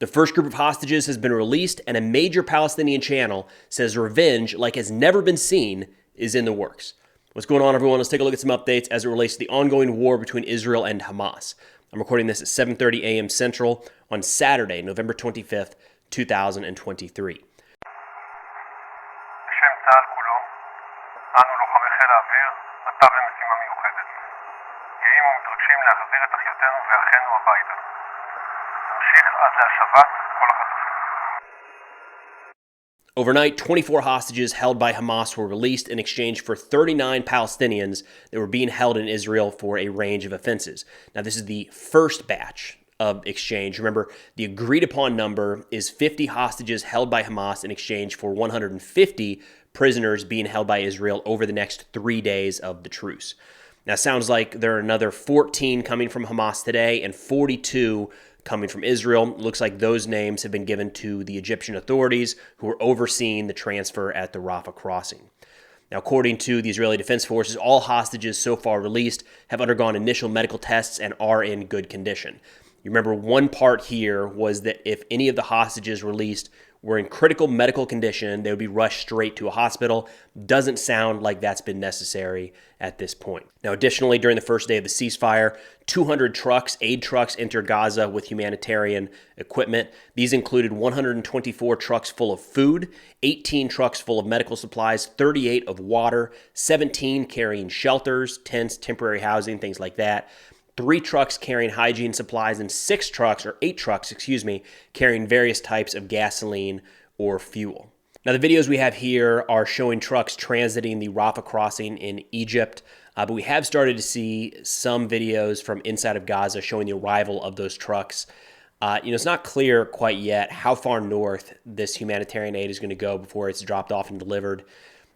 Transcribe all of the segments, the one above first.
The first group of hostages has been released, and a major Palestinian channel says revenge, like has never been seen, is in the works. What's going on, everyone? Let's take a look at some updates as it relates to the ongoing war between Israel and Hamas. I'm recording this at 7:30 a.m. Central on Saturday, November 25th, 2023. בשם צה"ל כולו, אנו לוחמי חיל האוויר, עתה במשימה מיוחדת. גאים ומתרגשים להחזיר את אחיותינו ואחינו הביתה. נמשיך עד להשבת כל החטופים. Overnight, 24 hostages held by Hamas were released in exchange for 39 Palestinians that were being held in Israel for a range of offenses. Now, this is the first batch of exchange. Remember, the agreed upon number is 50 hostages held by Hamas in exchange for 150 prisoners being held by Israel over the next 3 days of the truce. Now, it sounds like there are another 14 coming from Hamas today and 42 coming from Israel. It looks like those names have been given to the Egyptian authorities who are overseeing the transfer at the Rafah crossing. Now, according to the Israeli Defense Forces, all hostages so far released have undergone initial medical tests and are in good condition. You remember one part here was that if any of the hostages released were in critical medical condition, they would be rushed straight to a hospital. Doesn't sound like that's been necessary at this point. Now, additionally, during the first day of the ceasefire, 200 trucks, aid trucks, entered Gaza with humanitarian equipment. These included 124 trucks full of food, 18 trucks full of medical supplies, 38 of water, 17 carrying shelters, tents, temporary housing, things like that. 3 trucks carrying hygiene supplies, and 8 trucks, carrying various types of gasoline or fuel. Now, the videos we have here are showing trucks transiting the Rafah crossing in Egypt, but we have started to see some videos from inside of Gaza showing the arrival of those trucks. It's not clear quite yet how far north this humanitarian aid is going to go before it's dropped off and delivered.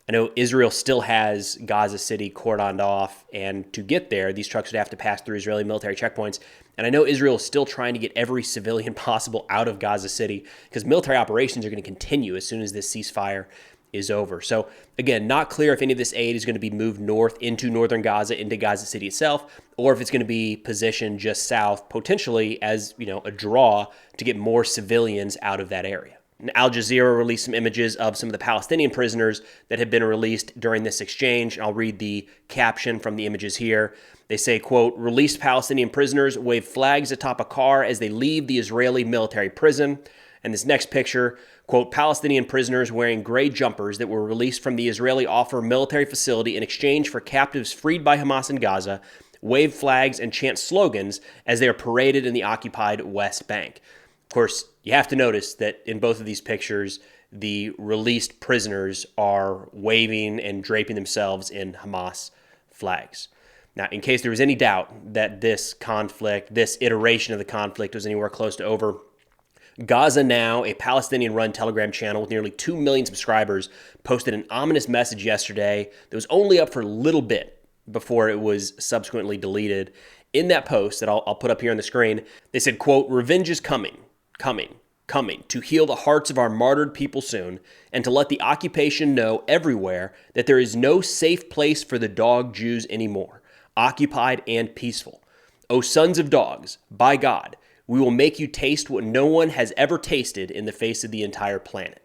I know Israel still has Gaza City cordoned off, and to get there, these trucks would have to pass through Israeli military checkpoints. And I know Israel is still trying to get every civilian possible out of Gaza City because military operations are going to continue as soon as this ceasefire is over. So again, not clear if any of this aid is going to be moved north into northern Gaza, into Gaza City itself, or if it's going to be positioned just south, potentially as, a draw to get more civilians out of that area. Al Jazeera released some images of some of the Palestinian prisoners that had been released during this exchange. I'll read the caption from the images here. They say, quote, "Released Palestinian prisoners wave flags atop a car as they leave the Israeli military prison." And this next picture, quote, "Palestinian prisoners wearing gray jumpers that were released from the Israeli Offer military facility in exchange for captives freed by Hamas in Gaza wave flags and chant slogans as they are paraded in the occupied West Bank." Of course, you have to notice that in both of these pictures, the released prisoners are waving and draping themselves in Hamas flags. Now, in case there was any doubt that this iteration of the conflict was anywhere close to over, Gaza Now, a Palestinian-run Telegram channel with nearly 2 million subscribers, posted an ominous message yesterday that was only up for a little bit before it was subsequently deleted. In that post that I'll put up here on the screen, they said, quote, "Revenge is coming to heal the hearts of our martyred people soon, and to let the occupation know everywhere that there is no safe place for the dog Jews anymore, occupied and peaceful. O sons of dogs, by God, we will make you taste what no one has ever tasted in the face of the entire planet."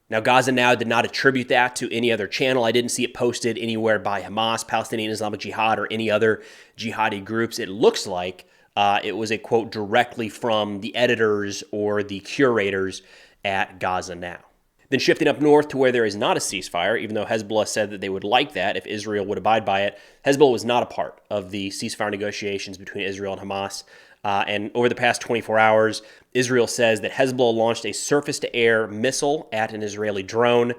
Now, Gaza Now did not attribute that to any other channel. I didn't see it posted anywhere by Hamas, Palestinian Islamic Jihad, or any other jihadi groups. It looks like it was a quote directly from the editors or the curators at Gaza Now. Then shifting up north to where there is not a ceasefire, even though Hezbollah said that they would like that if Israel would abide by it, Hezbollah was not a part of the ceasefire negotiations between Israel and Hamas. And over the past 24 hours, Israel says that Hezbollah launched a surface-to-air missile at an Israeli drone.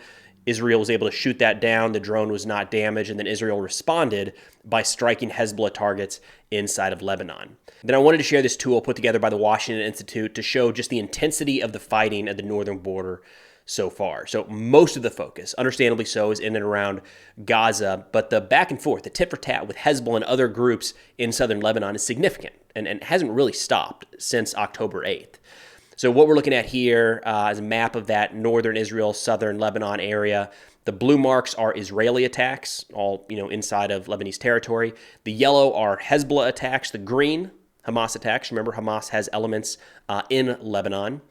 Israel was able to shoot that down. The drone was not damaged. And then Israel responded by striking Hezbollah targets inside of Lebanon. Then I wanted to share this tool put together by the Washington Institute to show just the intensity of the fighting at the northern border so far. So most of the focus, understandably so, is in and around Gaza, but the back and forth, the tit for tat with Hezbollah and other groups in southern Lebanon is significant and hasn't really stopped since October 8th. So what we're looking at here is a map of that northern Israel, southern Lebanon area. The blue marks are Israeli attacks, all inside of Lebanese territory. The yellow are Hezbollah attacks. The green Hamas attacks. Remember, Hamas has elements in Lebanon.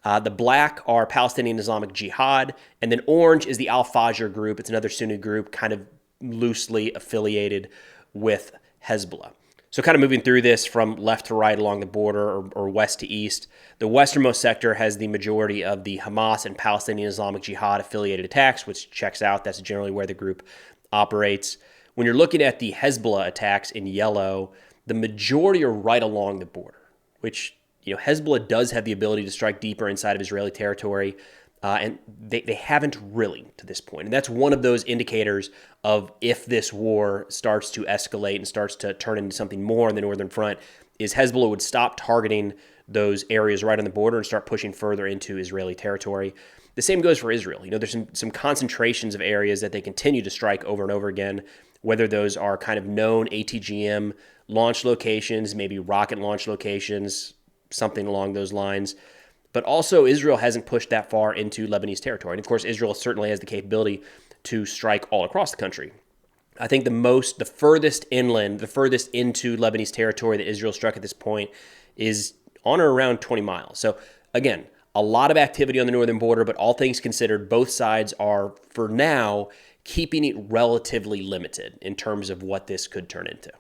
The black are Palestinian Islamic Jihad, and then orange is the Al-Fajr group. It's another Sunni group kind of loosely affiliated with Hezbollah. So kind of moving through this from left to right along the border or west to east, the westernmost sector has the majority of the Hamas and Palestinian Islamic Jihad affiliated attacks, which checks out. That's generally where the group operates. When you're looking at the Hezbollah attacks in yellow, the majority are right along the border, which, Hezbollah does have the ability to strike deeper inside of Israeli territory, and they haven't really to this point. And that's one of those indicators of if this war starts to escalate and starts to turn into something more on the northern front, is Hezbollah would stop targeting those areas right on the border and start pushing further into Israeli territory. The same goes for Israel. There's some concentrations of areas that they continue to strike over and over again, whether those are kind of known ATGM launch locations, maybe rocket launch locations, something along those lines. But also Israel hasn't pushed that far into Lebanese territory. And of course, Israel certainly has the capability to strike all across the country. I think the furthest inland, the furthest into Lebanese territory that Israel struck at this point is on or around 20 miles. So again, a lot of activity on the northern border, but all things considered, both sides are, for now, keeping it relatively limited in terms of what this could turn into.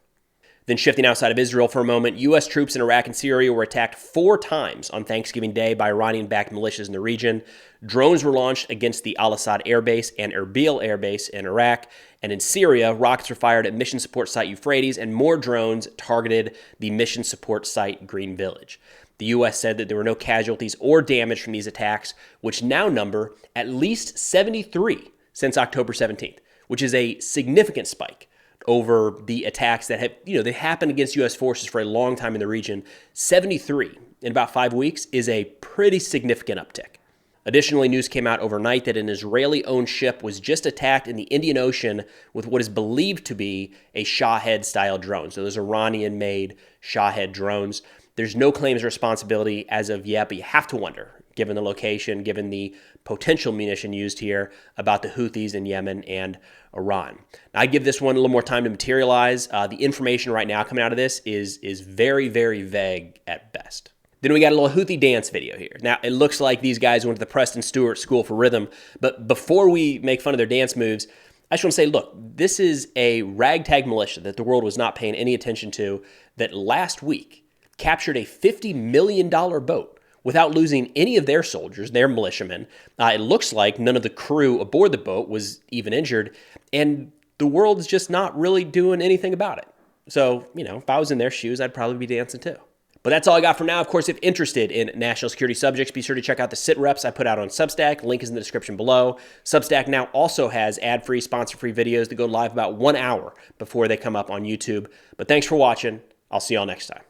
Then shifting outside of Israel for a moment, U.S. troops in Iraq and Syria were attacked 4 times on Thanksgiving Day by Iranian-backed militias in the region. Drones were launched against the Al-Assad Air Base and Erbil Air Base in Iraq. And in Syria, rockets were fired at mission support site Euphrates, and more drones targeted the mission support site Green Village. The U.S. said that there were no casualties or damage from these attacks, which now number at least 73 since October 17th, which is a significant spike over the attacks that have, they happened against U.S. forces for a long time in the region. 73 in about 5 weeks is a pretty significant uptick. Additionally, news came out overnight that an Israeli-owned ship was just attacked in the Indian Ocean with what is believed to be a Shahed-style drone. So those Iranian-made Shahed drones. There's no claims of responsibility as of yet, but you have to wonder, given the location, given the potential munition used here, about the Houthis in Yemen and Iran. Now, I give this one a little more time to materialize. The information right now coming out of this is very, very vague at best. Then we got a little Houthi dance video here. Now, it looks like these guys went to the Preston School for Rhythm, but before we make fun of their dance moves, I just want to say, look, this is a ragtag militia that the world was not paying any attention to that last week captured a $50 million boat without losing any of their soldiers, their militiamen. It looks like none of the crew aboard the boat was even injured, and the world's just not really doing anything about it. So, if I was in their shoes, I'd probably be dancing too. But that's all I got for now. Of course, if interested in national security subjects, be sure to check out the sit reps I put out on Substack. Link is in the description below. Substack now also has ad-free, sponsor-free videos that go live about 1 hour before they come up on YouTube. But thanks for watching. I'll see y'all next time.